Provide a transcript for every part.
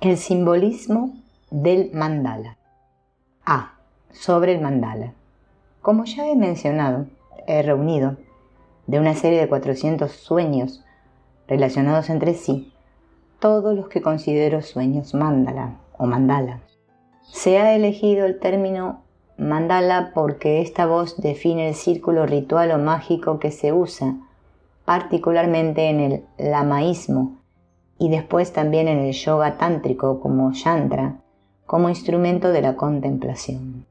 El simbolismo del mandala. A. Sobre el mandala. Como ya he mencionado, he reunido de una serie de 400 sueños relacionados entre sí todos los que considero sueños mandala o mandala. Se ha elegido el término mandala porque esta voz define el círculo ritual o mágico que se usa particularmente en el lamaísmo y después también en el yoga tántrico como yantra, como instrumento de la contemplación.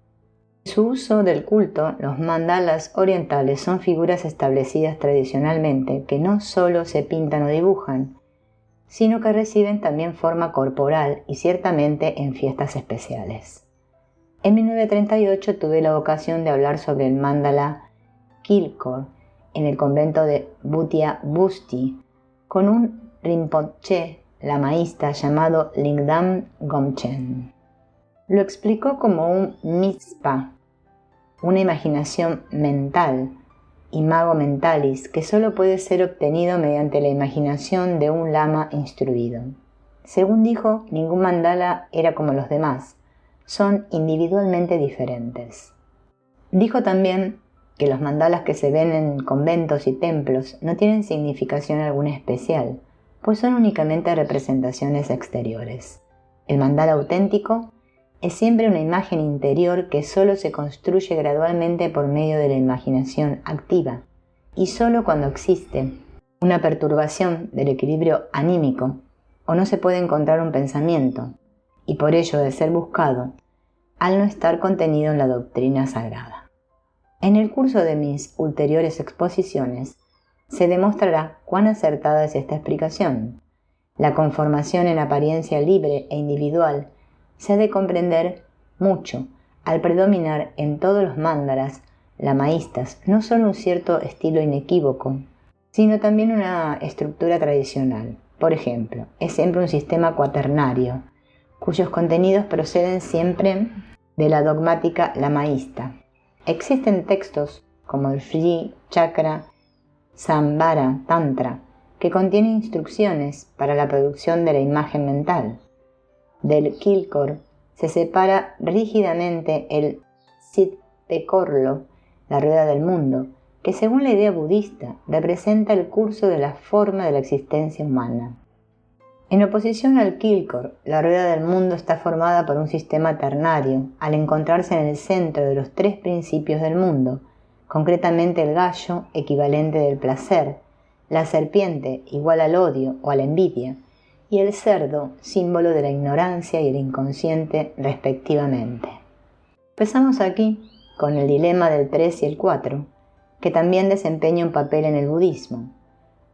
En su uso del culto, los mandalas orientales son figuras establecidas tradicionalmente que no solo se pintan o dibujan, sino que reciben también forma corporal y ciertamente en fiestas especiales. En 1938 tuve la ocasión de hablar sobre el mandala Kilkor en el convento de Bhutia Busti con un Rinpoche lamaísta llamado Lingdam Gomchen. Lo explicó como un mizpa, una imaginación mental, imago mentalis, que solo puede ser obtenido mediante la imaginación de un lama instruido. Según dijo, ningún mandala era como los demás, son individualmente diferentes. Dijo también que los mandalas que se ven en conventos y templos no tienen significación alguna especial, pues son únicamente representaciones exteriores. El mandala auténtico es siempre una imagen interior que solo se construye gradualmente por medio de la imaginación activa, y solo cuando existe una perturbación del equilibrio anímico o no se puede encontrar un pensamiento, y por ello de ser buscado, al no estar contenido en la doctrina sagrada. En el curso de mis ulteriores exposiciones, se demostrará cuán acertada es esta explicación. La conformación en apariencia libre e individual se ha de comprender mucho al predominar en todos los mandalas lamaístas no solo un cierto estilo inequívoco, sino también una estructura tradicional. Por ejemplo, es siempre un sistema cuaternario, cuyos contenidos proceden siempre de la dogmática lamaísta. Existen textos como el Sri Chakra Samvara Tantra, que contiene instrucciones para la producción de la imagen mental. Del Kilkor se separa rígidamente el Sitpekorlo, la rueda del mundo, que según la idea budista representa el curso de la forma de la existencia humana. En oposición al Kilkor, la rueda del mundo está formada por un sistema ternario, al encontrarse en el centro de los tres principios del mundo, concretamente el gallo, equivalente del placer, la serpiente, igual al odio o a la envidia, y el cerdo, símbolo de la ignorancia y el inconsciente, respectivamente. Empezamos aquí con el dilema del 3 y el 4, que también desempeña un papel en el budismo.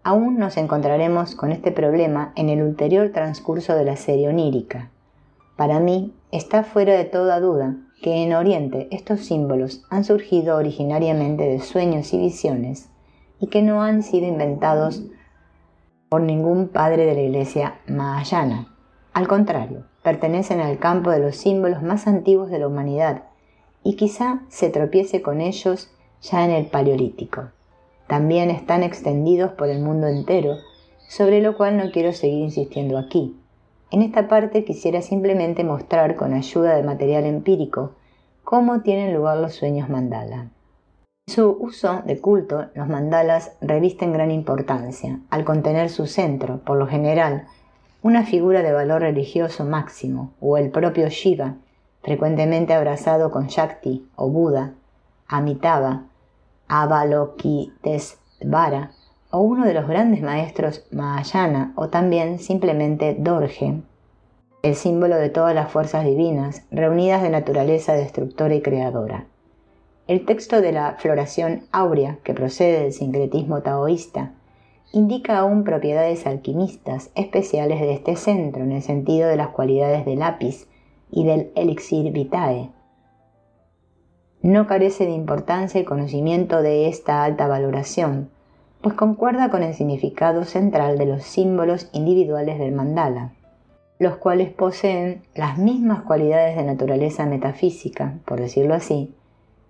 Aún nos encontraremos con este problema en el ulterior transcurso de la serie onírica. Para mí, está fuera de toda duda que en Oriente estos símbolos han surgido originariamente de sueños y visiones y que no han sido inventados por ningún padre de la iglesia mahayana. Al contrario, pertenecen al campo de los símbolos más antiguos de la humanidad y quizá se tropiece con ellos ya en el Paleolítico. También están extendidos por el mundo entero, sobre lo cual no quiero seguir insistiendo aquí. En esta parte quisiera simplemente mostrar con ayuda de material empírico cómo tienen lugar los sueños mandala. En su uso de culto, los mandalas revisten gran importancia, al contener su centro, por lo general, una figura de valor religioso máximo, o el propio Shiva, frecuentemente abrazado con Shakti o Buda, Amitabha, Avalokitesvara, o uno de los grandes maestros Mahayana, o también simplemente Dorje, el símbolo de todas las fuerzas divinas reunidas de naturaleza destructora y creadora. El texto de la floración áurea, que procede del sincretismo taoísta, indica aún propiedades alquimistas especiales de este centro en el sentido de las cualidades del lápiz y del elixir vitae. No carece de importancia el conocimiento de esta alta valoración, pues concuerda con el significado central de los símbolos individuales del mandala, los cuales poseen las mismas cualidades de naturaleza metafísica, por decirlo así.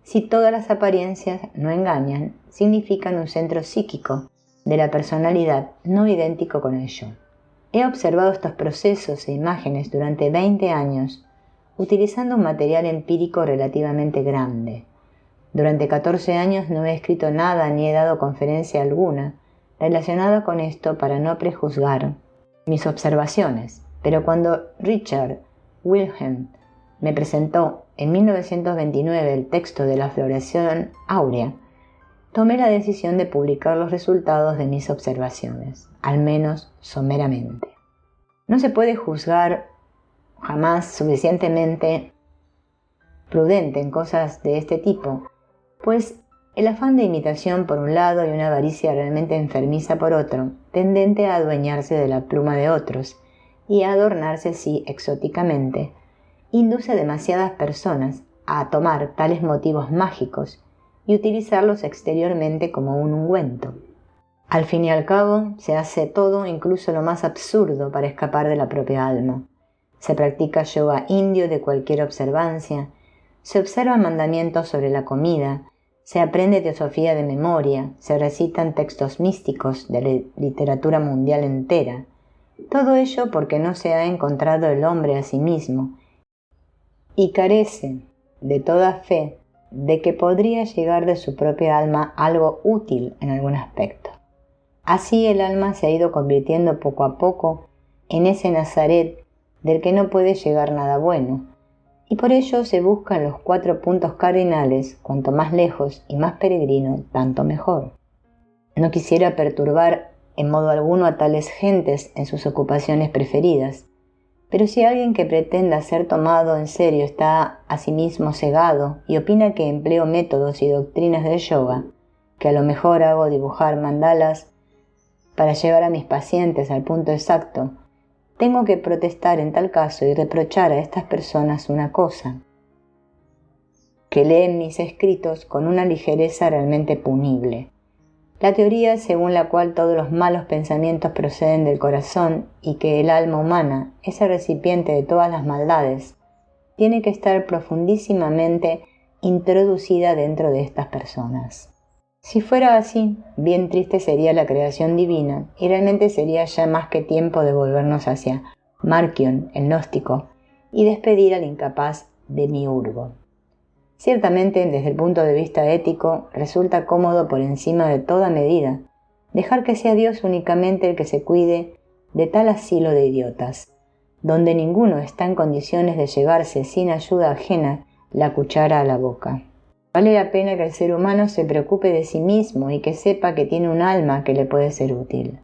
Si todas las apariencias no engañan, significan un centro psíquico de la personalidad no idéntico con ello. He observado estos procesos e imágenes durante 20 años, utilizando un material empírico relativamente grande. Durante 14 años no he escrito nada ni he dado conferencia alguna relacionada con esto para no prejuzgar mis observaciones, pero cuando Richard Wilhelm me presentó en 1929 el texto de la floración áurea, tomé la decisión de publicar los resultados de mis observaciones, al menos someramente. No se puede juzgar jamás suficientemente prudente en cosas de este tipo, pues el afán de imitación por un lado y una avaricia realmente enfermiza por otro, tendente a adueñarse de la pluma de otros y a adornarse así exóticamente, induce a demasiadas personas a tomar tales motivos mágicos y utilizarlos exteriormente como un ungüento. Al fin y al cabo, se hace todo, incluso lo más absurdo, para escapar de la propia alma. Se practica yoga indio de cualquier observancia, se observan mandamientos sobre la comida, se aprende teosofía de memoria, se recitan textos místicos de la literatura mundial entera. Todo ello porque no se ha encontrado el hombre a sí mismo y carece de toda fe de que podría llegar de su propia alma algo útil en algún aspecto. Así el alma se ha ido convirtiendo poco a poco en ese Nazaret del que no puede llegar nada bueno, y por ello se buscan los 4 puntos cardinales, cuanto más lejos y más peregrino, tanto mejor. No quisiera perturbar en modo alguno a tales gentes en sus ocupaciones preferidas, pero si alguien que pretenda ser tomado en serio está a sí mismo cegado y opina que empleo métodos y doctrinas del yoga, que a lo mejor hago dibujar mandalas para llevar a mis pacientes al punto exacto, tengo que protestar en tal caso y reprochar a estas personas una cosa, que leen mis escritos con una ligereza realmente punible. La teoría según la cual todos los malos pensamientos proceden del corazón y que el alma humana es el recipiente de todas las maldades, tiene que estar profundísimamente introducida dentro de estas personas. Si fuera así, bien triste sería la creación divina y realmente sería ya más que tiempo de volvernos hacia Marcion, el gnóstico, y despedir al incapaz Demiurgo. Ciertamente, desde el punto de vista ético, resulta cómodo por encima de toda medida dejar que sea Dios únicamente el que se cuide de tal asilo de idiotas, donde ninguno está en condiciones de llevarse sin ayuda ajena la cuchara a la boca. Vale la pena que el ser humano se preocupe de sí mismo y que sepa que tiene un alma que le puede ser útil.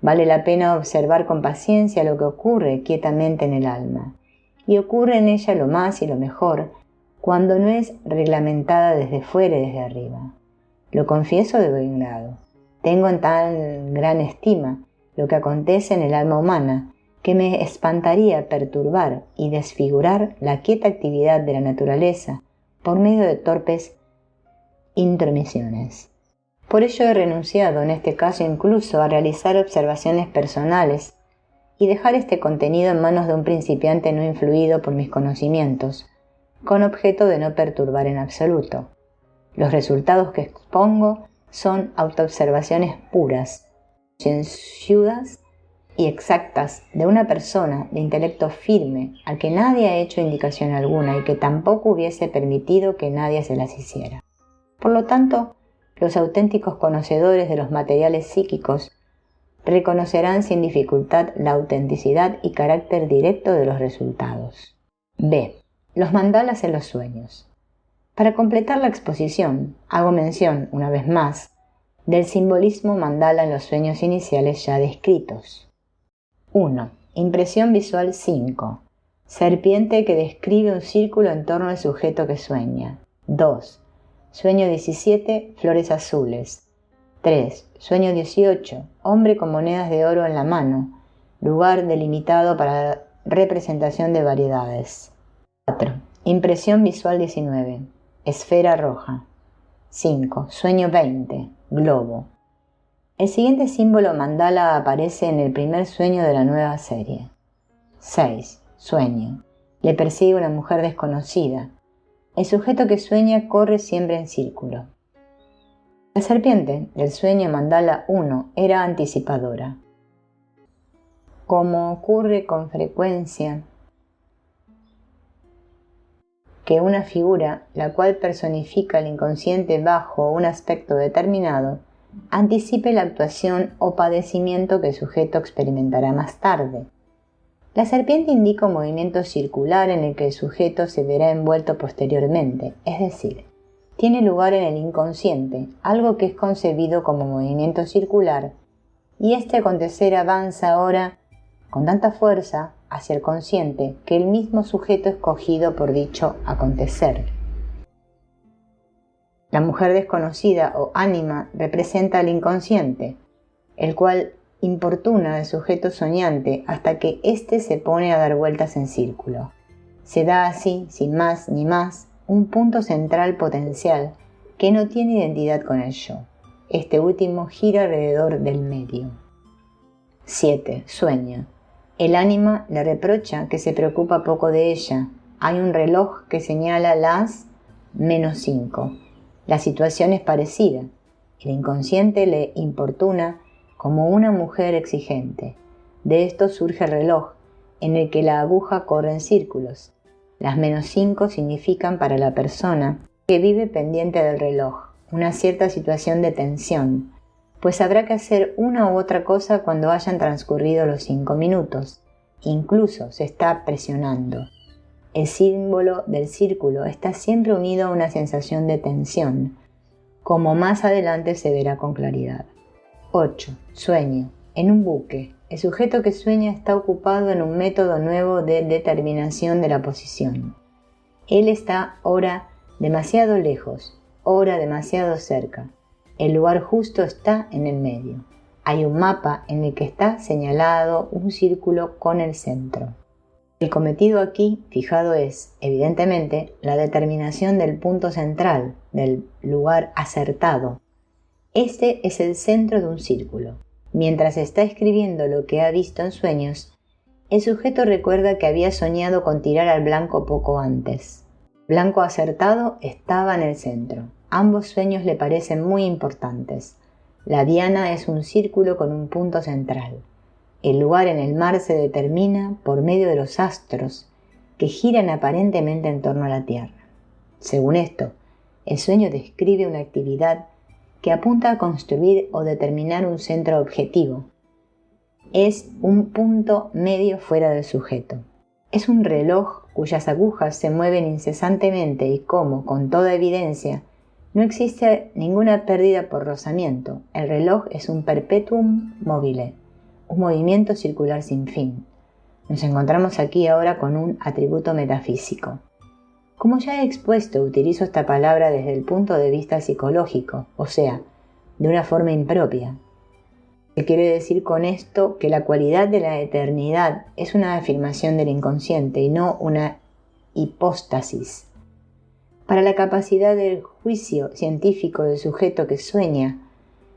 Vale la pena observar con paciencia lo que ocurre quietamente en el alma, y ocurre en ella lo más y lo mejor, cuando no es reglamentada desde fuera y desde arriba. Lo confieso de buen grado. Tengo en tan gran estima lo que acontece en el alma humana, que me espantaría perturbar y desfigurar la quieta actividad de la naturaleza por medio de torpes intromisiones. Por ello he renunciado en este caso incluso a realizar observaciones personales y dejar este contenido en manos de un principiante no influido por mis conocimientos, con objeto de no perturbar en absoluto. Los resultados que expongo son autoobservaciones puras, concienzudas y exactas de una persona de intelecto firme al que nadie ha hecho indicación alguna y que tampoco hubiese permitido que nadie se las hiciera. Por lo tanto, los auténticos conocedores de los materiales psíquicos reconocerán sin dificultad la autenticidad y carácter directo de los resultados. B. Los mandalas en los sueños. Para completar la exposición, hago mención, una vez más, del simbolismo mandala en los sueños iniciales ya descritos. 1. Impresión visual 5. Serpiente que describe un círculo en torno al sujeto que sueña. 2. Sueño 17. Flores azules. 3. Sueño 18. Hombre con monedas de oro en la mano. Lugar delimitado para la representación de variedades. 4. Impresión visual 19. Esfera roja. 5. Sueño 20. Globo. El siguiente símbolo mandala aparece en el primer sueño de la nueva serie. 6. Sueño. Le persigue una mujer desconocida. El sujeto que sueña corre siempre en círculo. La serpiente del sueño mandala 1 era anticipadora. Como ocurre con frecuencia que una figura, la cual personifica el inconsciente bajo un aspecto determinado, anticipe la actuación o padecimiento que el sujeto experimentará más tarde. La serpiente indica un movimiento circular en el que el sujeto se verá envuelto posteriormente, es decir, tiene lugar en el inconsciente, algo que es concebido como movimiento circular, y este acontecer avanza ahora con tanta fuerza hacia el consciente que el mismo sujeto es cogido por dicho acontecer. La mujer desconocida o ánima representa al inconsciente, el cual importuna al sujeto soñante hasta que éste se pone a dar vueltas en círculo. Se da así, sin más ni más, un punto central potencial que no tiene identidad con el yo. Este último gira alrededor del medio. 7. Sueña. El ánima le reprocha que se preocupa poco de ella. Hay un reloj que señala las -5. La situación es parecida. El inconsciente le importuna como una mujer exigente. De esto surge el reloj, en el que la aguja corre en círculos. Las -5 significan para la persona que vive pendiente del reloj una cierta situación de tensión, pues habrá que hacer una u otra cosa cuando hayan transcurrido los 5 minutos. Incluso se está presionando. El símbolo del círculo está siempre unido a una sensación de tensión, como más adelante se verá con claridad. 8. Sueño. En un buque, el sujeto que sueña está ocupado en un método nuevo de determinación de la posición. Él está ora demasiado lejos, ora demasiado cerca. El lugar justo está en el medio. Hay un mapa en el que está señalado un círculo con el centro. El cometido aquí fijado es, evidentemente, la determinación del punto central, del lugar acertado. Este es el centro de un círculo. Mientras está escribiendo lo que ha visto en sueños, el sujeto recuerda que había soñado con tirar al blanco poco antes. El blanco acertado estaba en el centro. Ambos sueños le parecen muy importantes. La diana es un círculo con un punto central. El lugar en el mar se determina por medio de los astros, que giran aparentemente en torno a la Tierra. Según esto, el sueño describe una actividad que apunta a construir o determinar un centro objetivo. Es un punto medio fuera del sujeto. Es un reloj cuyas agujas se mueven incesantemente y como, con toda evidencia, no existe ninguna pérdida por rozamiento. El reloj es un perpetuum mobile, un movimiento circular sin fin. Nos encontramos aquí ahora con un atributo metafísico. Como ya he expuesto, utilizo esta palabra desde el punto de vista psicológico, o sea, de una forma impropia. ¿Qué quiere decir con esto? Que la cualidad de la eternidad es una afirmación del inconsciente y no una hipóstasis. Para la capacidad del juicio científico del sujeto que sueña,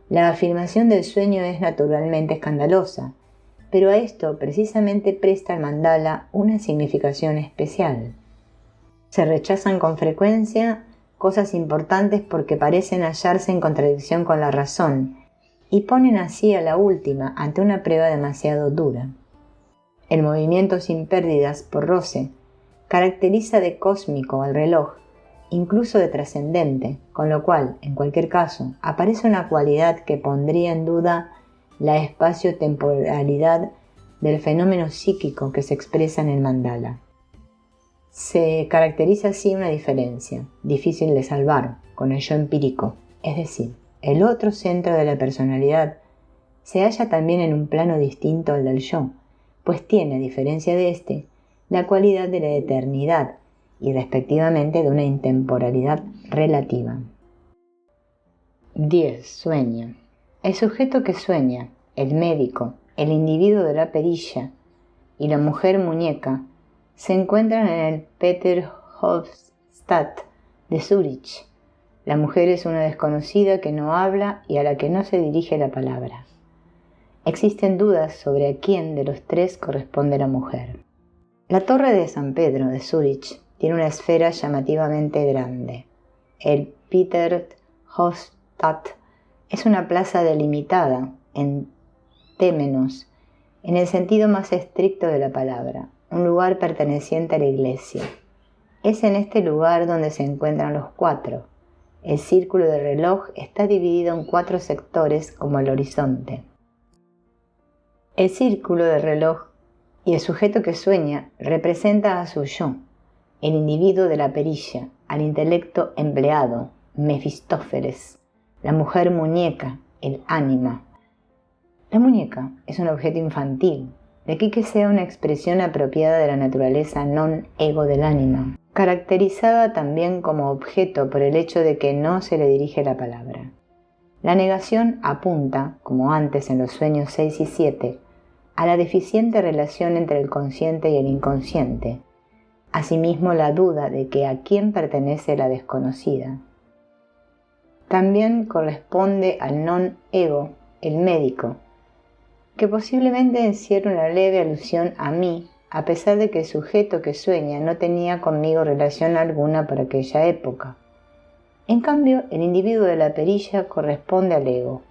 la afirmación del sueño es naturalmente escandalosa, pero a esto precisamente presta el mandala una significación especial. Se rechazan con frecuencia cosas importantes porque parecen hallarse en contradicción con la razón y ponen así a la última ante una prueba demasiado dura. El movimiento sin pérdidas por roce caracteriza de cósmico al reloj, incluso de trascendente, con lo cual, en cualquier caso, aparece una cualidad que pondría en duda la espacio-temporalidad del fenómeno psíquico que se expresa en el mandala. Se caracteriza así una diferencia, difícil de salvar, con el yo empírico, es decir, el otro centro de la personalidad se halla también en un plano distinto al del yo, pues tiene, a diferencia de éste, la cualidad de la eternidad y respectivamente de una intemporalidad relativa. 10. Sueño. El sujeto que sueña, el médico, el individuo de la perilla y la mujer muñeca se encuentran en el Peterhofstadt de Zúrich. La mujer es una desconocida que no habla y a la que no se dirige la palabra. Existen dudas sobre a quién de los tres corresponde la mujer. La torre de San Pedro de Zúrich tiene una esfera llamativamente grande. El Peterhofstadt es una plaza delimitada en Temenos en el sentido más estricto de la palabra, un lugar perteneciente a la Iglesia. Es en este lugar donde se encuentran los cuatro. El círculo del reloj está dividido en 4 sectores como el horizonte. El círculo del reloj y el sujeto que sueña representa a su yo, el individuo de la perilla, al intelecto empleado, Mefistófeles, la mujer muñeca, el ánima. La muñeca es un objeto infantil, de aquí que sea una expresión apropiada de la naturaleza non-ego del ánima, caracterizada también como objeto por el hecho de que no se le dirige la palabra. La negación apunta, como antes en los sueños 6 y 7, a la deficiente relación entre el consciente y el inconsciente, asimismo la duda de que a quién pertenece la desconocida. También corresponde al non-ego, el médico, que posiblemente encierra una leve alusión a mí, a pesar de que el sujeto que sueña no tenía conmigo relación alguna por aquella época. En cambio, el individuo de la perilla corresponde al ego.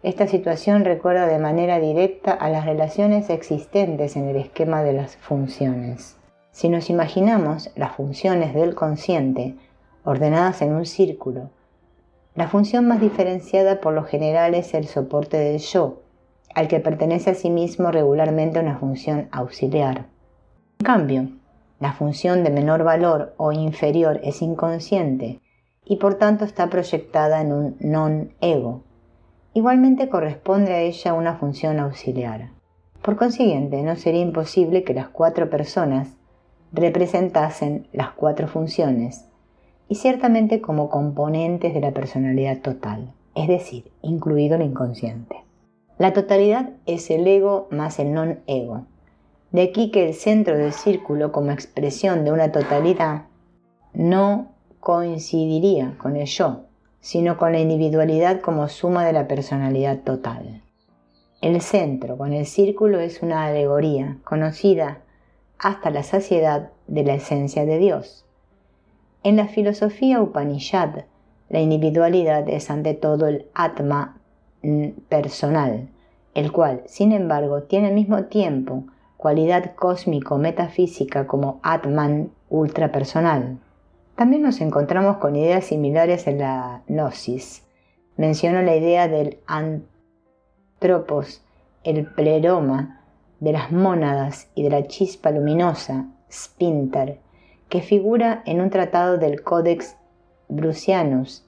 Esta situación recuerda de manera directa a las relaciones existentes en el esquema de las funciones. Si nos imaginamos las funciones del consciente ordenadas en un círculo, la función más diferenciada por lo general es el soporte del yo, al que pertenece asimismo regularmente una función auxiliar. En cambio, la función de menor valor o inferior es inconsciente y por tanto está proyectada en un non-ego. Igualmente corresponde a ella una función auxiliar. Por consiguiente, no sería imposible que las 4 personas representasen las 4 funciones, y ciertamente como componentes de la personalidad total, es decir, incluido el inconsciente. La totalidad es el ego más el non-ego. De aquí que el centro del círculo como expresión de una totalidad no coincidiría con el yo, sino con la individualidad como suma de la personalidad total. El centro con el círculo es una alegoría conocida hasta la saciedad de la esencia de Dios. En la filosofía Upanishad, la individualidad es ante todo el Atma personal, el cual, sin embargo, tiene al mismo tiempo cualidad cósmico-metafísica como Atman ultrapersonal. También nos encontramos con ideas similares en la Gnosis. Menciono la idea del antropos, el pleroma, de las mónadas y de la chispa luminosa, Spinter, que figura en un tratado del Codex Brucianus,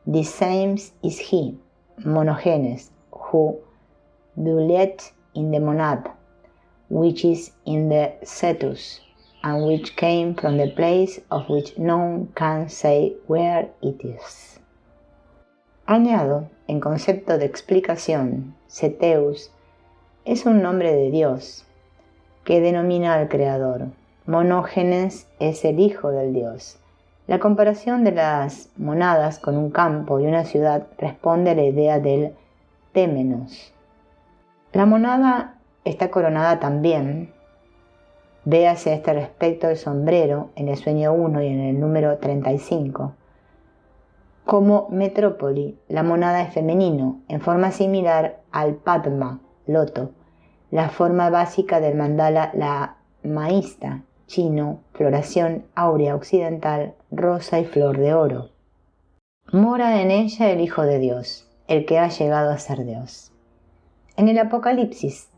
The same is he, Monogenes, who dwelleth in the monad, which is in the cetus, and which came from the place of which none can say where it is. Añado, en concepto de explicación, Ceteus es un nombre de Dios que denomina al Creador. Monógenes es el hijo del Dios. La comparación de las monadas con un campo y una ciudad responde a la idea del témenos. La monada está coronada también, véase a este respecto el sombrero en el sueño 1 y en el número 35. Como metrópoli, la monada es femenino, en forma similar al Padma, loto, la forma básica del mandala la maísta, chino, floración áurea occidental, rosa y flor de oro. Mora en ella el Hijo de Dios, el que ha llegado a ser Dios. En el Apocalipsis,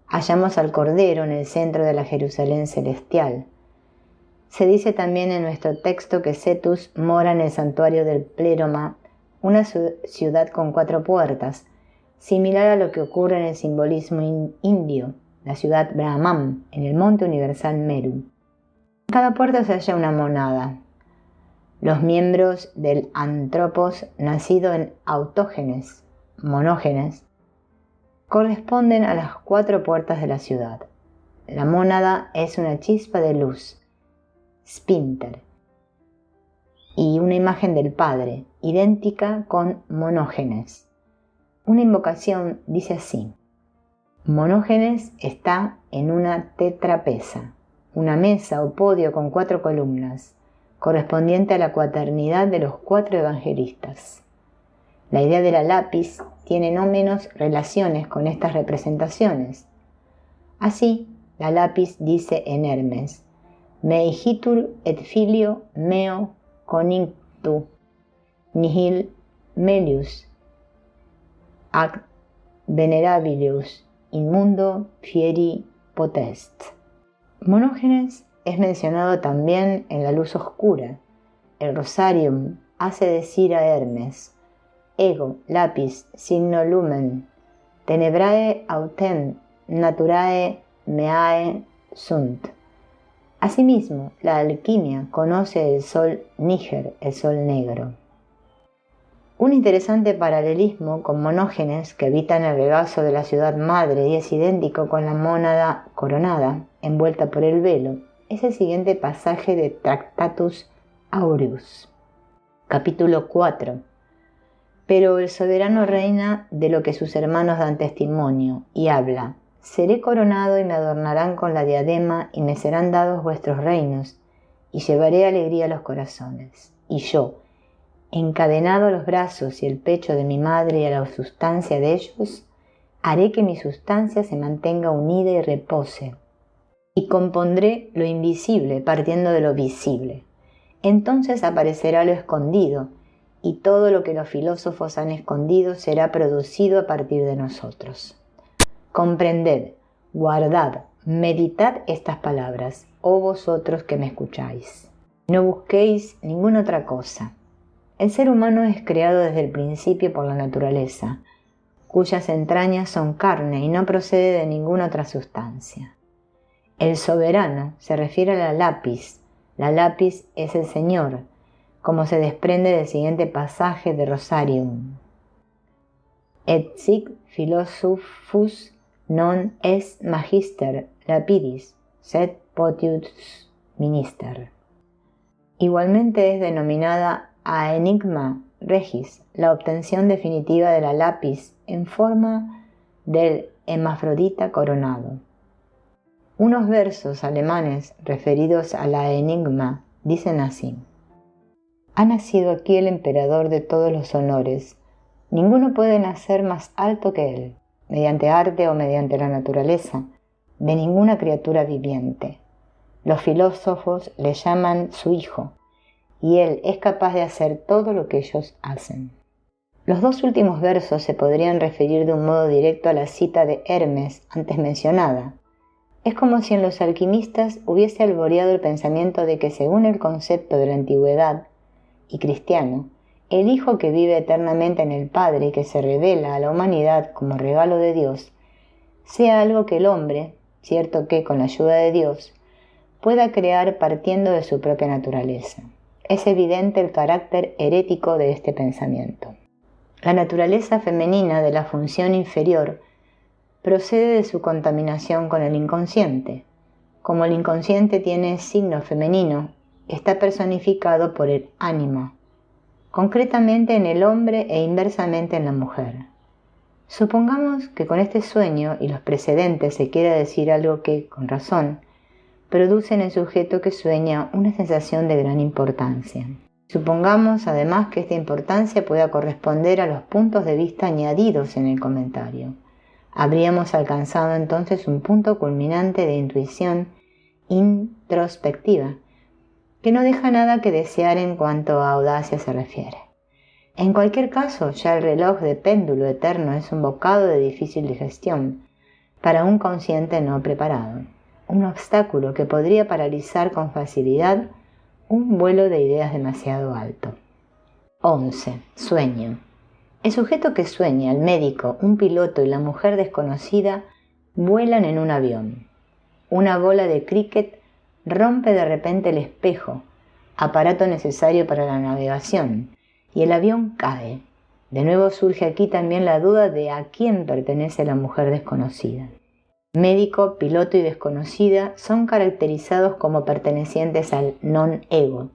hallamos al Cordero en el centro de la Jerusalén celestial. Se dice también en nuestro texto que Cetus mora en el santuario del Pleroma, una ciudad con 4 puertas, similar a lo que ocurre en el simbolismo indio, la ciudad Brahman, en el monte universal Meru. En cada puerta se halla una monada. Los miembros del antropos, nacido en autógenes, monógenes, corresponden a las 4 puertas de la ciudad. La mónada es una chispa de luz, Spinter, y una imagen del Padre, idéntica con Monógenes. Una invocación dice así: Monógenes está en una tetrapesa, una mesa o podio con 4 columnas, correspondiente a la cuaternidad de los 4 evangelistas. La idea de la lápiz tiene no menos relaciones con estas representaciones. Así, la lápiz dice en Hermes, me hijitur et filio meo coninctu, nihil melius ac venerabilius in mundo fieri potest. Monógenes es mencionado también en la luz oscura. El Rosarium hace decir a Hermes, ego lapis signo lumen, tenebrae autem naturae meae sunt. Asimismo, la alquimia conoce el sol níger, el sol negro. Un interesante paralelismo con Monógenes, que habita en el regazo de la ciudad madre y es idéntico con la mónada coronada, envuelta por el velo, es el siguiente pasaje de Tractatus Aureus. Capítulo 4. Pero el soberano reina de lo que sus hermanos dan testimonio, y habla, seré coronado y me adornarán con la diadema y me serán dados vuestros reinos, y llevaré alegría a los corazones. Y yo, encadenado a los brazos y el pecho de mi madre y a la sustancia de ellos, haré que mi sustancia se mantenga unida y repose, y compondré lo invisible partiendo de lo visible. Entonces aparecerá lo escondido, y todo lo que los filósofos han escondido será producido a partir de nosotros. Comprended, guardad, meditad estas palabras, oh vosotros que me escucháis. No busquéis ninguna otra cosa. El ser humano es creado desde el principio por la naturaleza, cuyas entrañas son carne y no procede de ninguna otra sustancia. El soberano se refiere a la lápiz. La lápiz es el Señor, como se desprende del siguiente pasaje de Rosarium. Et sic philosophus non est magister lapidis, sed potius minister. Igualmente es denominada a enigma regis, la obtención definitiva de la lápiz en forma del hermafrodita coronado. Unos versos alemanes referidos a la enigma dicen así: ha nacido aquí el emperador de todos los honores. Ninguno puede nacer más alto que él, mediante arte o mediante la naturaleza, de ninguna criatura viviente. Los filósofos le llaman su hijo, y él es capaz de hacer todo lo que ellos hacen. Los dos últimos versos se podrían referir de un modo directo a la cita de Hermes antes mencionada. Es como si en los alquimistas hubiese alboreado el pensamiento de que, según el concepto de la antigüedad y cristiano, el Hijo que vive eternamente en el Padre y que se revela a la humanidad como regalo de Dios, sea algo que el hombre, cierto que con la ayuda de Dios, pueda crear partiendo de su propia naturaleza. Es evidente el carácter herético de este pensamiento. La naturaleza femenina de la función inferior procede de su contaminación con el inconsciente. Como el inconsciente tiene signo femenino, está personificado por el ánima, concretamente en el hombre e inversamente en la mujer. Supongamos que con este sueño y los precedentes se quiera decir algo que, con razón, produce en el sujeto que sueña una sensación de gran importancia. Supongamos además que esta importancia pueda corresponder a los puntos de vista añadidos en el comentario. Habríamos alcanzado entonces un punto culminante de intuición introspectiva, que no deja nada que desear en cuanto a audacia se refiere. En cualquier caso, ya el reloj de péndulo eterno es un bocado de difícil digestión para un consciente no preparado, un obstáculo que podría paralizar con facilidad un vuelo de ideas demasiado alto. 11. Sueño. El sujeto que sueña, el médico, un piloto y la mujer desconocida vuelan en un avión. Una bola de cricket rompe de repente el espejo, aparato necesario para la navegación, y el avión cae. De nuevo surge aquí también la duda de a quién pertenece la mujer desconocida. Médico, piloto y desconocida son caracterizados como pertenecientes al non-ego.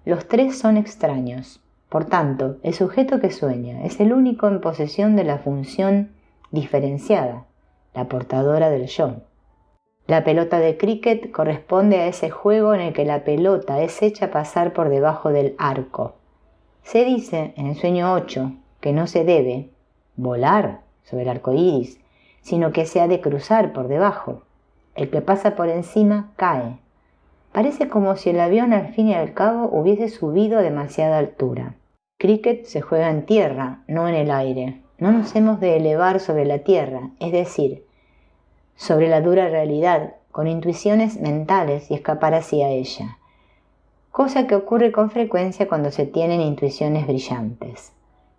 Los tres son extraños. Por tanto, el sujeto que sueña es el único en posesión de la función diferenciada, la portadora del yo. La pelota de cricket corresponde a ese juego en el que la pelota es hecha pasar por debajo del arco. Se dice en el sueño 8 que no se debe volar sobre el arco iris, sino que se ha de cruzar por debajo. El que pasa por encima cae. Parece como si el avión al fin y al cabo hubiese subido a demasiada altura. Cricket se juega en tierra, no en el aire. No nos hemos de elevar sobre la tierra, es decir, sobre la dura realidad, con intuiciones mentales y escapar hacia ella. Cosa que ocurre con frecuencia cuando se tienen intuiciones brillantes.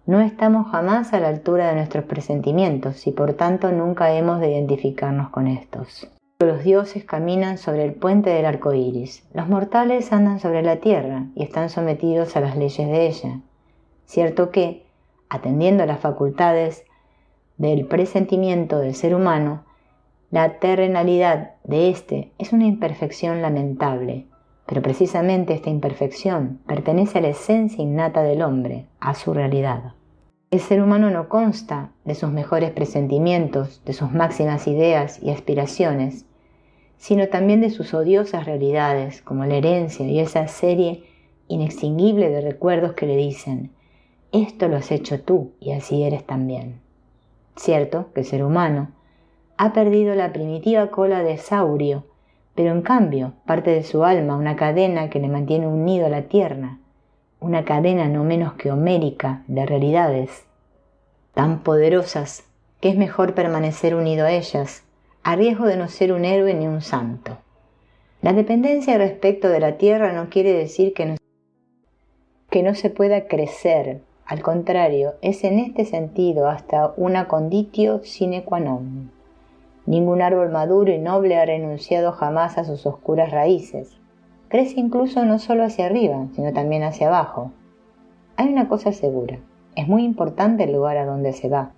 No estamos jamás a la altura de nuestros presentimientos y por tanto nunca hemos de identificarnos con estos. Los dioses caminan sobre el puente del arco iris. Los mortales andan sobre la tierra y están sometidos a las leyes de ella. Cierto que, atendiendo a las facultades del presentimiento del ser humano, la terrenalidad de éste es una imperfección lamentable, pero precisamente esta imperfección pertenece a la esencia innata del hombre, a su realidad. El ser humano no consta de sus mejores presentimientos, de sus máximas ideas y aspiraciones, sino también de sus odiosas realidades, como la herencia y esa serie inextinguible de recuerdos que le dicen: esto lo has hecho tú y así eres también. Cierto que el ser humano ha perdido la primitiva cola de saurio, pero en cambio parte de su alma, una cadena que le mantiene unido a la tierra, una cadena no menos que homérica de realidades tan poderosas que es mejor permanecer unido a ellas, a riesgo de no ser un héroe ni un santo. La dependencia respecto de la tierra no quiere decir que no se pueda crecer. Al contrario, es en este sentido hasta una conditio sine qua non. Ningún árbol maduro y noble ha renunciado jamás a sus oscuras raíces. Crece incluso no solo hacia arriba, sino también hacia abajo. Hay una cosa segura, es muy importante el lugar a donde se va,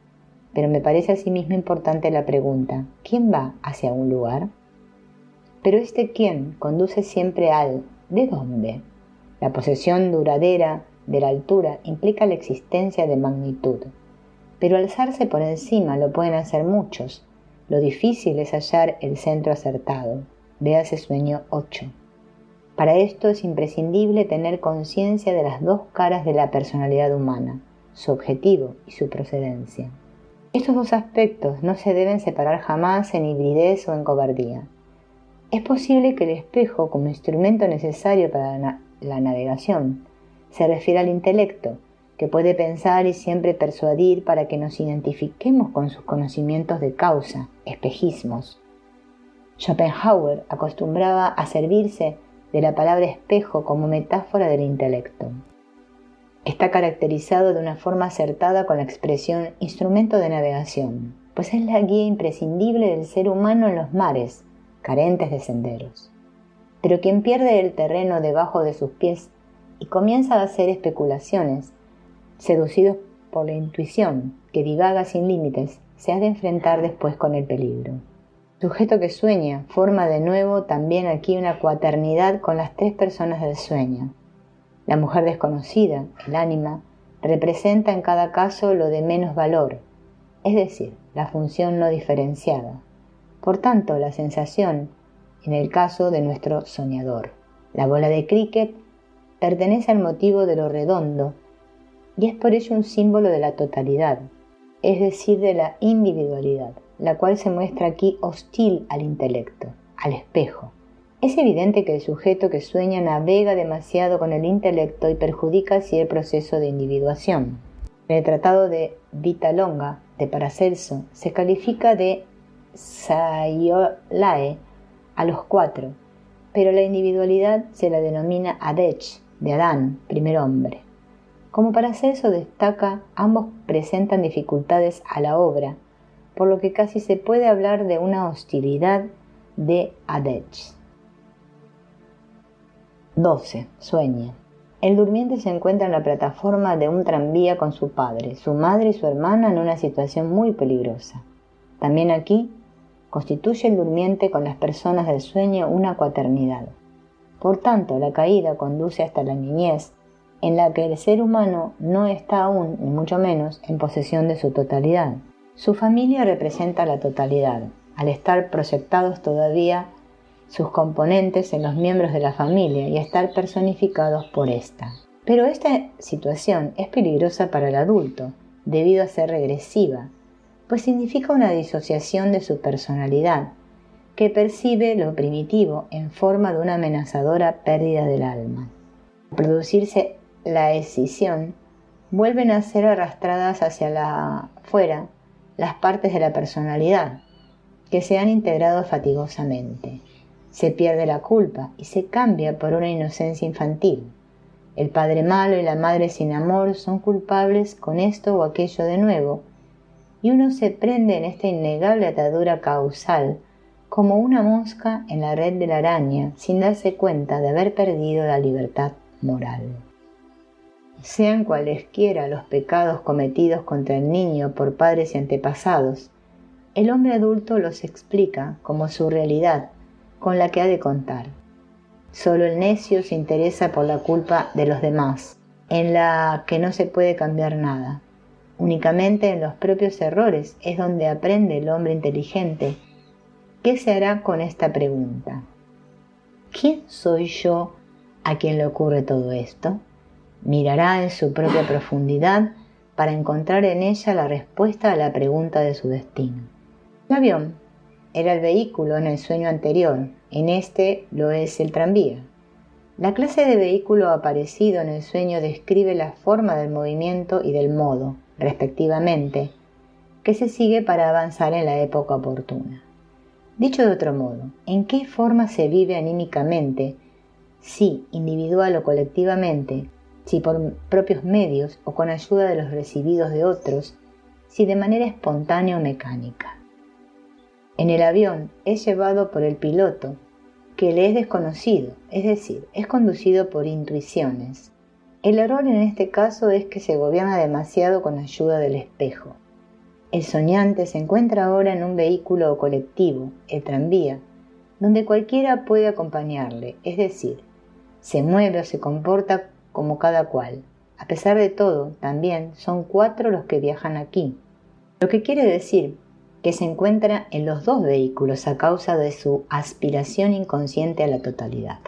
pero me parece asimismo importante la pregunta: ¿quién va hacia un lugar? Pero este quién conduce siempre al ¿de dónde? La posesión duradera de la altura implica la existencia de magnitud, pero alzarse por encima lo pueden hacer muchos. Lo difícil es hallar el centro acertado. Véase sueño 8. Para esto es imprescindible tener conciencia de las dos caras de la personalidad humana, su objetivo y su procedencia. Estos dos aspectos no se deben separar jamás en hibridez o en cobardía. Es posible que el espejo, como instrumento necesario para la navegación, se refiere al intelecto, que puede pensar y siempre persuadir para que nos identifiquemos con sus conocimientos de causa, espejismos. Schopenhauer acostumbraba a servirse de la palabra espejo como metáfora del intelecto. Está caracterizado de una forma acertada con la expresión instrumento de navegación, pues es la guía imprescindible del ser humano en los mares, carentes de senderos. Pero quien pierde el terreno debajo de sus pies y comienza a hacer especulaciones, seducidos por la intuición que divaga sin límites, se ha de enfrentar después con el peligro. El sujeto que sueña forma de nuevo también aquí una cuaternidad con las tres personas del sueño. La mujer desconocida, el ánima, representa en cada caso lo de menos valor, es decir, la función no diferenciada. Por tanto, la sensación, en el caso de nuestro soñador. La bola de cricket pertenece al motivo de lo redondo y es por ello un símbolo de la totalidad, es decir, de la individualidad, la cual se muestra aquí hostil al intelecto, al espejo. Es evidente que el sujeto que sueña navega demasiado con el intelecto y perjudica así el proceso de individuación. En el tratado de Vita Longa de Paracelso se califica de Saiolae a los cuatro, pero la individualidad se la denomina Adech, de Adán, primer hombre. Como Paracelso destaca, ambos presentan dificultades a la obra, por lo que casi se puede hablar de una hostilidad de Adech. 12. Sueña. El durmiente se encuentra en la plataforma de un tranvía con su padre, su madre y su hermana en una situación muy peligrosa. También aquí constituye el durmiente con las personas del sueño una cuaternidad. Por tanto, la caída conduce hasta la niñez, en la que el ser humano no está aún, ni mucho menos, en posesión de su totalidad. Su familia representa la totalidad, al estar proyectados todavía sus componentes en los miembros de la familia y estar personificados por ésta. Pero esta situación es peligrosa para el adulto, debido a ser regresiva, pues significa una disociación de su personalidad, que percibe lo primitivo en forma de una amenazadora pérdida del alma. Al producirse la escisión, vuelven a ser arrastradas hacia afuera las partes de la personalidad que se han integrado fatigosamente. Se pierde la culpa y se cambia por una inocencia infantil. El padre malo y la madre sin amor son culpables con esto o aquello de nuevo, y uno se prende en esta innegable atadura causal como una mosca en la red de la araña sin darse cuenta de haber perdido la libertad moral. Sean cualesquiera los pecados cometidos contra el niño por padres y antepasados, el hombre adulto los explica como su realidad con la que ha de contar. Solo el necio se interesa por la culpa de los demás, en la que no se puede cambiar nada. Únicamente en los propios errores es donde aprende el hombre inteligente. ¿Qué se hará con esta pregunta? ¿Quién soy yo a quien le ocurre todo esto? Mirará en su propia profundidad para encontrar en ella la respuesta a la pregunta de su destino. El avión era el vehículo en el sueño anterior, en este lo es el tranvía. La clase de vehículo aparecido en el sueño describe la forma del movimiento y del modo, respectivamente, que se sigue para avanzar en la época oportuna. Dicho de otro modo, ¿en qué forma se vive anímicamente, si individual o colectivamente, si por propios medios o con ayuda de los recibidos de otros, si de manera espontánea o mecánica? En el avión es llevado por el piloto, que le es desconocido, es decir, es conducido por intuiciones. El error en este caso es que se gobierna demasiado con ayuda del espejo. El soñante se encuentra ahora en un vehículo colectivo, el tranvía, donde cualquiera puede acompañarle, es decir, se mueve o se comporta como cada cual. A pesar de todo, también son 4 los que viajan aquí, lo que quiere decir que se encuentra en los 2 vehículos a causa de su aspiración inconsciente a la totalidad.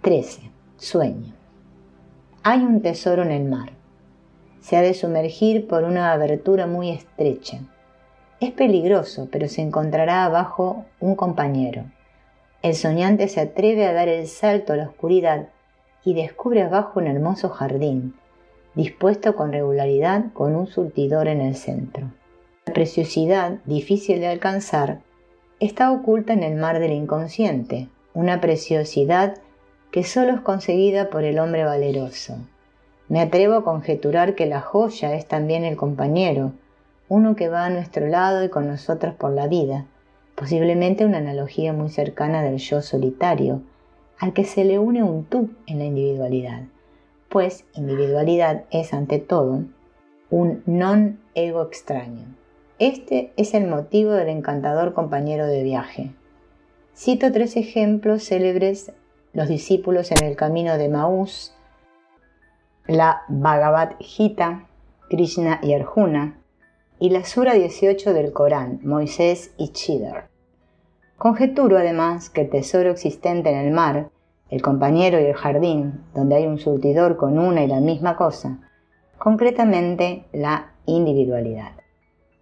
13. Sueño. Hay un tesoro en el mar. Se ha de sumergir por una abertura muy estrecha. Es peligroso, pero se encontrará abajo un compañero. El soñante se atreve a dar el salto a la oscuridad y descubre abajo un hermoso jardín, dispuesto con regularidad con un surtidor en el centro. La preciosidad, difícil de alcanzar, está oculta en el mar del inconsciente, una preciosidad que solo es conseguida por el hombre valeroso. Me atrevo a conjeturar que la joya es también el compañero, uno que va a nuestro lado y con nosotros por la vida, posiblemente una analogía muy cercana del yo solitario, al que se le une un tú en la individualidad, pues individualidad es ante todo un non-ego extraño. Este es el motivo del encantador compañero de viaje. Cito 3 ejemplos célebres: los discípulos en el camino de Maús, la Bhagavad Gita, Krishna y Arjuna, y la Sura 18 del Corán, Moisés y Chidar. Conjeturo además que el tesoro existente en el mar, el compañero y el jardín, donde hay un surtidor con una y la misma cosa, concretamente la individualidad.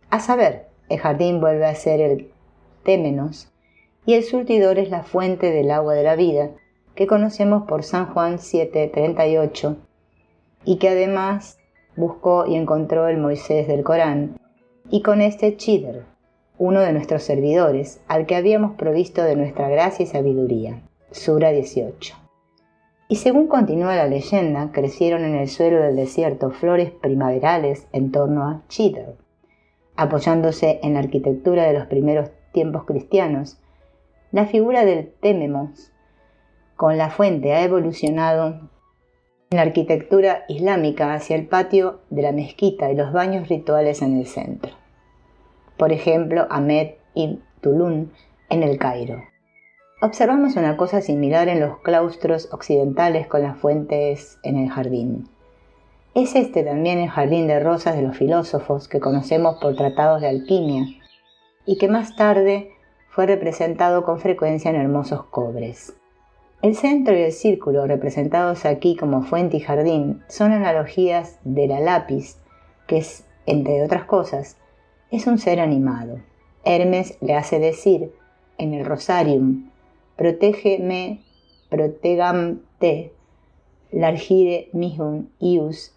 A saber, el jardín vuelve a ser el témenos y el surtidor es la fuente del agua de la vida que conocemos por San Juan 7:38 y que además buscó y encontró el Moisés del Corán, y con este Chidar, uno de nuestros servidores, al que habíamos provisto de nuestra gracia y sabiduría. Sura 18. Y según continúa la leyenda, crecieron en el suelo del desierto flores primaverales en torno a Chidar. Apoyándose en la arquitectura de los primeros tiempos cristianos, la figura del témenos con la fuente ha evolucionado en la arquitectura islámica hacia el patio de la mezquita y los baños rituales en el centro. Por ejemplo, Ahmed ibn Tulun en el Cairo. Observamos una cosa similar en los claustros occidentales con las fuentes en el jardín. Es este también el jardín de rosas de los filósofos que conocemos por tratados de alquimia y que más tarde fue representado con frecuencia en hermosos cobres. El centro y el círculo, representados aquí como fuente y jardín, son analogías de la lápiz, que es, entre otras cosas, es un ser animado. Hermes le hace decir en el Rosarium: protégeme, protegam te, largire mihi ius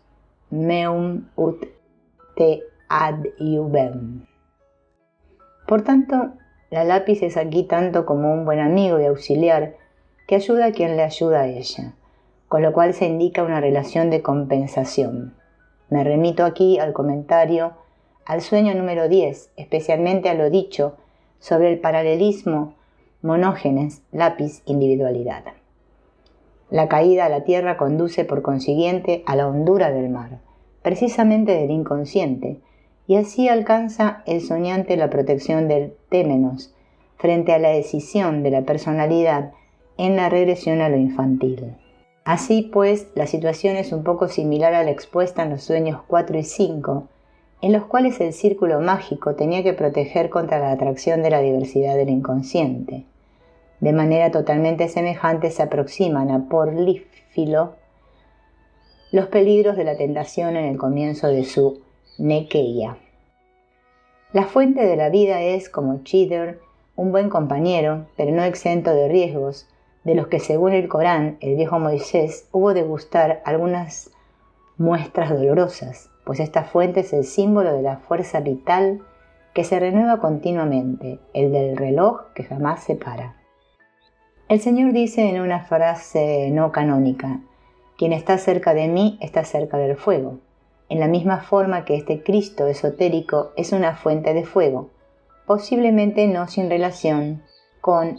meum ut te adjuvem. Por tanto, la lápiz es aquí tanto como un buen amigo y auxiliar que ayuda a quien le ayuda a ella, con lo cual se indica una relación de compensación. Me remito aquí al comentario al sueño número 10, especialmente a lo dicho sobre el paralelismo monógenes, lápiz, individualidad. La caída a la tierra conduce por consiguiente a la hondura del mar, precisamente del inconsciente, y así alcanza el soñante la protección del témenos frente a la decisión de la personalidad en la regresión a lo infantil. Así pues, la situación es un poco similar a la expuesta en los sueños 4 y 5, en los cuales el círculo mágico tenía que proteger contra la atracción de la diversidad del inconsciente. De manera totalmente semejante se aproximan a Porfílo los peligros de la tentación en el comienzo de su Nekeia. La fuente de la vida es, como Chidr, un buen compañero, pero no exento de riesgos, de los que según el Corán, el viejo Moisés hubo de gustar algunas muestras dolorosas, pues esta fuente es el símbolo de la fuerza vital que se renueva continuamente, el del reloj que jamás se para. El Señor dice en una frase no canónica: quien está cerca de mí está cerca del fuego, en la misma forma que este Cristo esotérico es una fuente de fuego, posiblemente no sin relación con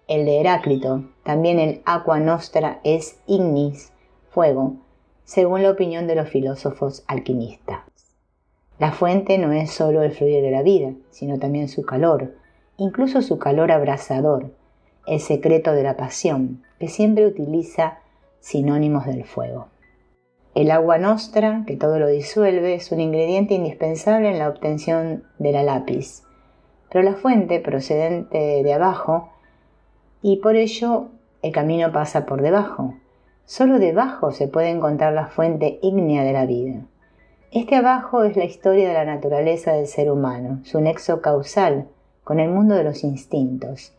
el de Heráclito. También el aqua nostra es ignis, fuego, según la opinión de los filósofos alquimistas. La fuente no es solo el fluir de la vida, sino también su calor, incluso su calor abrasador, el secreto de la pasión, que siempre utiliza sinónimos del fuego. El agua nostra, que todo lo disuelve, es un ingrediente indispensable en la obtención de la lápiz, pero la fuente procedente de abajo, y por ello el camino pasa por debajo. Solo debajo se puede encontrar la fuente ígnea de la vida. Este abajo es la historia de la naturaleza del ser humano, su nexo causal con el mundo de los instintos.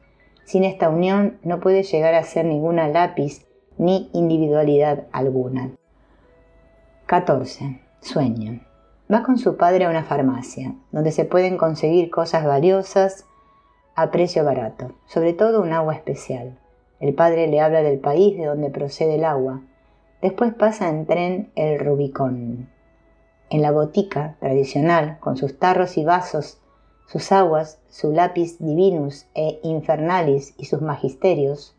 Sin esta unión no puede llegar a ser ninguna lápiz ni individualidad alguna. 14. Sueño. Va con su padre a una farmacia, donde se pueden conseguir cosas valiosas a precio barato, sobre todo un agua especial. El padre le habla del país de donde procede el agua. Después pasa en tren el Rubicón. En la botica tradicional, con sus tarros y vasos, sus aguas, su lapis divinus e infernalis y sus magisterios,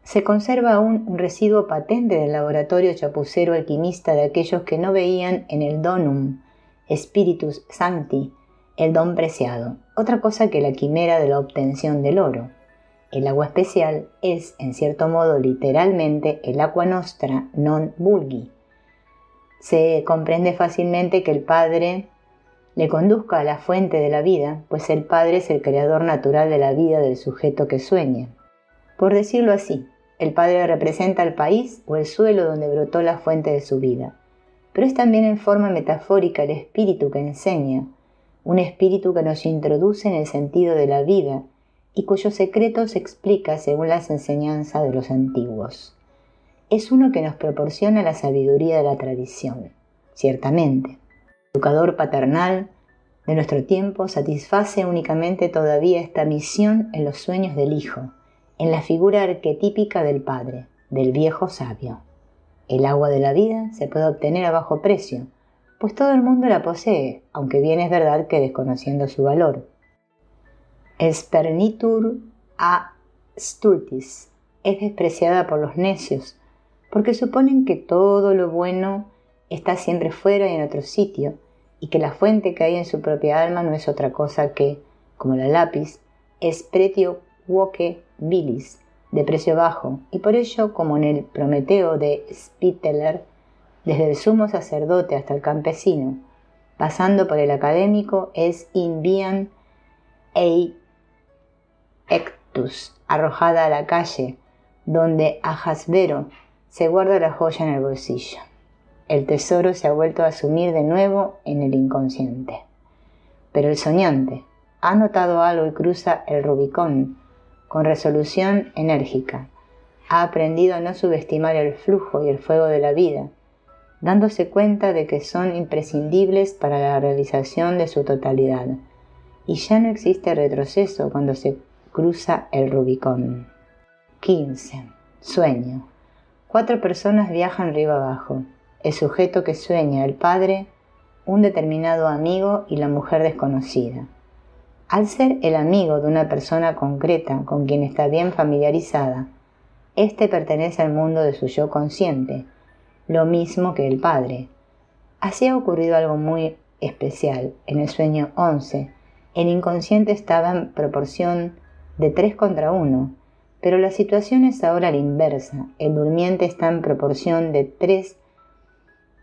se conserva aún un residuo patente del laboratorio chapucero alquimista de aquellos que no veían en el donum spiritus sancti el don preciado, otra cosa que la quimera de la obtención del oro. El agua especial es, en cierto modo, literalmente el aqua nostra non vulgi. Se comprende fácilmente que el Padre le conduzca a la fuente de la vida, pues el Padre es el creador natural de la vida del sujeto que sueña. Por decirlo así, el Padre representa el país o el suelo donde brotó la fuente de su vida, pero es también en forma metafórica el espíritu que enseña, un espíritu que nos introduce en el sentido de la vida y cuyo secreto se explica según las enseñanzas de los antiguos. Es uno que nos proporciona la sabiduría de la tradición, ciertamente. El educador paternal de nuestro tiempo satisface únicamente todavía esta misión en los sueños del hijo, en la figura arquetípica del padre, del viejo sabio. El agua de la vida se puede obtener a bajo precio, pues todo el mundo la posee, aunque bien es verdad que desconociendo su valor. Spernitur a stultis es despreciada por los necios, porque suponen que todo lo bueno está siempre fuera y en otro sitio, y que la fuente que hay en su propia alma no es otra cosa que, como la lápiz, es pretio quoque bilis, de precio bajo, y por ello, como en el Prometeo de Spitteler, desde el sumo sacerdote hasta el campesino, pasando por el académico, es in viam ei ectus, arrojada a la calle, donde Ahasvero se guarda la joya en el bolsillo. El tesoro se ha vuelto a sumir de nuevo en el inconsciente. Pero el soñante, ha notado algo y cruza el Rubicón con resolución enérgica. Ha aprendido a no subestimar el flujo y el fuego de la vida, dándose cuenta de que son imprescindibles para la realización de su totalidad. Y ya no existe retroceso cuando se cruza el Rubicón. 15. Sueño. 4 personas viajan río abajo. El sujeto que sueña, el padre, un determinado amigo y la mujer desconocida. Al ser el amigo de una persona concreta con quien está bien familiarizada, éste pertenece al mundo de su yo consciente, lo mismo que el padre. Así ha ocurrido algo muy especial. En el sueño 11, el inconsciente estaba en proporción de 3 contra 1, pero la situación es ahora la inversa. El durmiente está en proporción de 3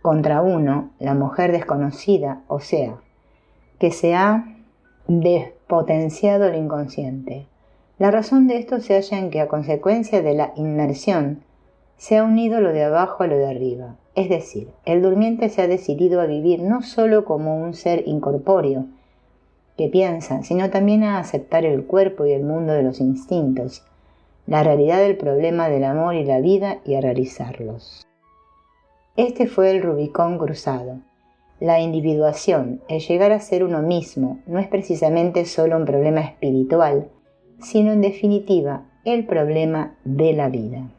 contra 1, la mujer desconocida, o sea, que se ha despotenciado el inconsciente. La razón de esto se halla en que a consecuencia de la inmersión se ha unido lo de abajo a lo de arriba. Es decir, el durmiente se ha decidido a vivir no solo como un ser incorpóreo que piensa, sino también a aceptar el cuerpo y el mundo de los instintos, la realidad del problema del amor y la vida, y a realizarlos. Este fue el Rubicón cruzado. La individuación, el llegar a ser uno mismo, no es precisamente solo un problema espiritual, sino en definitiva el problema de la vida.